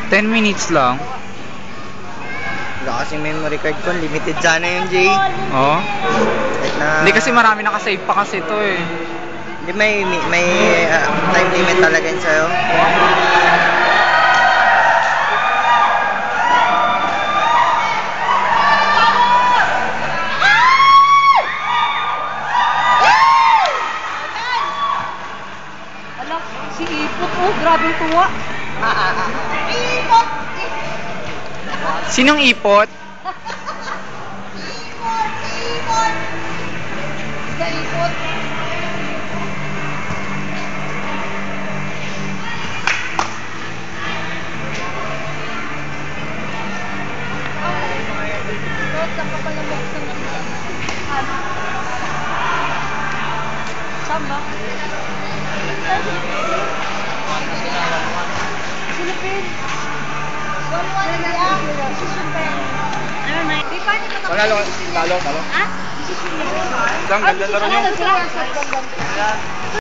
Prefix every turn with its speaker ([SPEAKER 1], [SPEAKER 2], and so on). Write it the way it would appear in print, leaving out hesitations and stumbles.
[SPEAKER 1] 10 minutes lang.
[SPEAKER 2] Wala kasi memory card ko, limited sana yung Jay.
[SPEAKER 1] Oh.
[SPEAKER 2] Na,
[SPEAKER 1] Hindi kasi marami nakasave pa kasi ito eh.
[SPEAKER 2] Hindi may time limit talaga yun sa'yo.
[SPEAKER 3] Alam, si Ipot, oh, grabe tuwa. Ipot!
[SPEAKER 1] Sinong ipot?
[SPEAKER 3] Ipot! Sa Ipot. Saan ka pala buksan ng saan ba? Philippines.
[SPEAKER 1] Lalo.
[SPEAKER 3] Ha?
[SPEAKER 1] Ang ganda na rin yung...